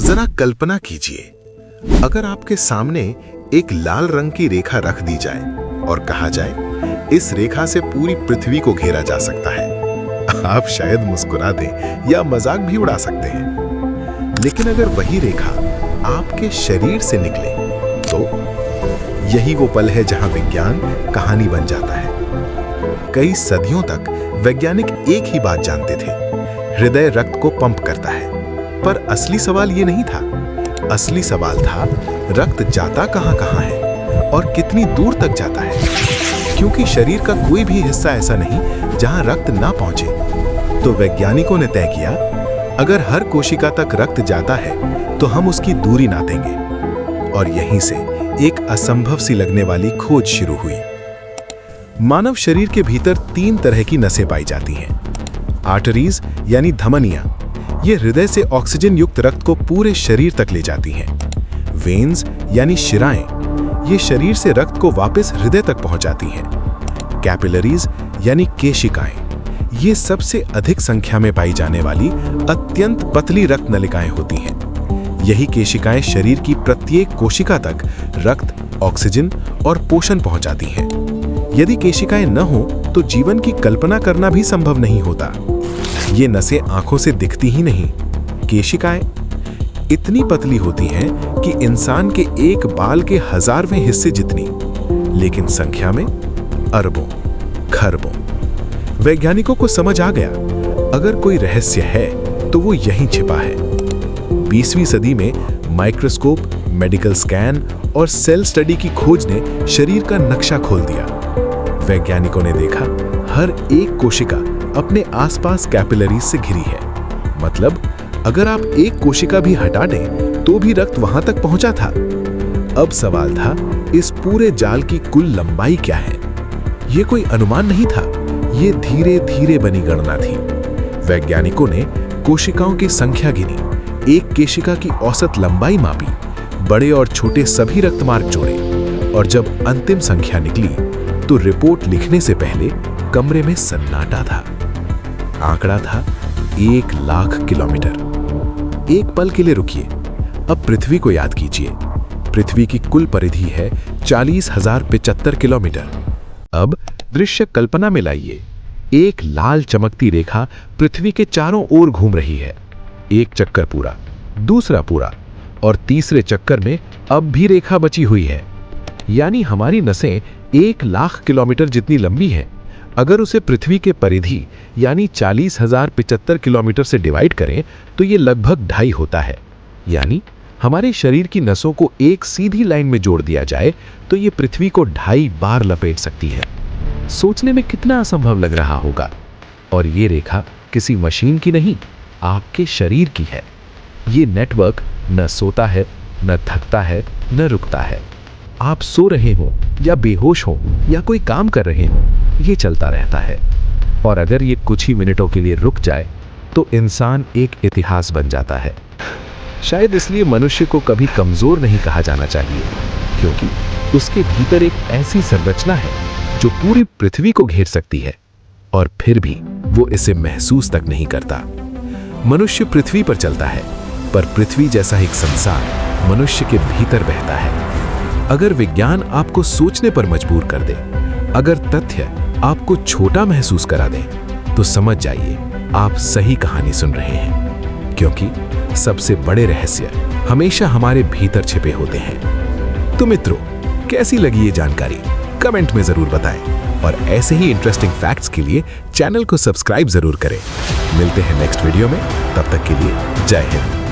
जरा कल्पना कीजिए, अगर आपके सामने एक लाल रंग की रेखा रख दी जाए और कहा जाए इस रेखा से पूरी पृथ्वी को घेरा जा सकता है। आप शायद मुस्कुरा दें या मजाक भी उड़ा सकते हैं। लेकिन अगर वही रेखा आपके शरीर से निकले तो यही वो पल है जहां विज्ञान कहानी बन जाता है। कई सदियों तक वैज्ञानिक एक ही बात जानते थे, हृदय रक्त को पंप करता है। पर असली सवाल ये नहीं था। असली सवाल था, रक्त जाता कहां है और कितनी दूर तक जाता है। क्योंकि शरीर का कोई भी हिस्सा ऐसा नहीं जहां रक्त ना पहुंचे। तो वैज्ञानिकों ने तय किया, अगर हर कोशिका तक रक्त जाता है तो हम उसकी दूरी नापेंगे। और यहीं से एक असंभव सी लगने वाली खोज शुरू हुई। मानव शरीर के भीतर 3 तरह की नसें पाई जाती हैं। आर्टरीज यानी धमनियां, ये हृदय से ऑक्सीजन युक्त रक्त को पूरे शरीर तक ले जाती हैं। वेन्स यानी शिराएं, ये शरीर से रक्त को वापस हृदय तक पहुंचाती हैं। कैपिलरीज यानी केशिकाएं, ये सबसे अधिक संख्या में पाई जाने वाली अत्यंत पतली रक्त नलिकाएं होती हैं। यही केशिकाएं शरीर की प्रत्येक कोशिका तक रक्त, ऑक्सीजन और पोषण पहुंचाती हैं। यदि केशिकाएं न हो तो जीवन की कल्पना करना भी संभव नहीं होता। ये नसें आंखों से दिखती ही नहीं। केशिकाएं इतनी पतली होती हैं कि इंसान के एक बाल के 1000वें हिस्से जितनी, लेकिन संख्या में अरबों, खरबों। वैज्ञानिकों को समझ आ गया, अगर कोई रहस्य है तो वो यहीं छिपा है। 20वीं सदी में माइक्रोस्कोप, मेडिकल स्कैन और सेल स्टडी की खोज ने शरीर का नक्शा खोल दिया। वैज्ञानिकों ने देखा, हर एक कोशिका अपने आसपास कैपिलरीज से घिरी है। मतलब अगर आप एक कोशिका भी हटा दें तो भी रक्त वहां तक पहुंचा था। अब सवाल था, इस पूरे जाल की कुल लंबाई क्या है? यह कोई अनुमान नहीं था, ये धीरे धीरे बनी गणना थी। वैज्ञानिकों ने कोशिकाओं की संख्या गिनी, एक कोशिका की औसत लंबाई मापी, बड़े और छोटे सभी रक्तमार्ग जोड़े, और जब अंतिम संख्या निकली तो रिपोर्ट लिखने से पहले कमरे में सन्नाटा था। आंकड़ा था 1,00,000 किलोमीटर। एक पल के लिए रुकिए, अब पृथ्वी को याद कीजिए। पृथ्वी की कुल परिधि है 40,075 किलोमीटर। अब दृश्य कल्पना में लाइए, एक लाल चमकती रेखा पृथ्वी के चारों ओर घूम रही है। एक चक्कर पूरा, दूसरा पूरा, और तीसरे चक्कर में अब भी रेखा बची हुई है। यानी हमारी नसें 1,00,000 किलोमीटर जितनी लंबी हैं। अगर उसे पृथ्वी के परिधि यानी 40,075 किलोमीटर से डिवाइड करें तो ये लगभग 2.5 होता है। यानी हमारे शरीर की नसों को एक सीधी लाइन में जोड़ दिया जाए तो ये पृथ्वी को 2.5 बार लपेट सकती है। सोचने में कितना असंभव लग रहा होगा। और ये रेखा किसी मशीन की नहीं, आपके शरीर की है। ये नेटवर्क न सोता है, न थकता है, न रुकता है। आप सो रहे हो या बेहोश हो या कोई काम कर रहे हो, ये चलता रहता है। और अगर ये कुछ ही मिनटों के लिए रुक जाए तो इंसान एक इतिहास बन जाता है। शायद इसलिए मनुष्य को कभी कमजोर नहीं कहा जाना चाहिए, क्योंकि उसके भीतर एक ऐसी संरचना है जो पूरी पृथ्वी को घेर सकती है, और फिर भी वो इसे महसूस तक नहीं करता। मनुष्य पृथ्वी पर चलता है, पर पृथ्वी जैसा एक संसार मनुष्य के भीतर बहता है। अगर विज्ञान आपको सोचने पर मजबूर कर दे, अगर तथ्य आपको छोटा महसूस करा दे, तो समझ जाइए आप सही कहानी सुन रहे हैं। क्योंकि सबसे बड़े रहस्य हमेशा हमारे भीतर छिपे होते हैं। तो मित्रों, कैसी लगी ये जानकारी? कमेंट में जरूर बताएं, और ऐसे ही इंटरेस्टिंग फैक्ट्स के लिए चैनल को सब्सक्राइब जरूर करें। मिलते हैं नेक्स्ट वीडियो में, तब तक के लिए जय हिंद।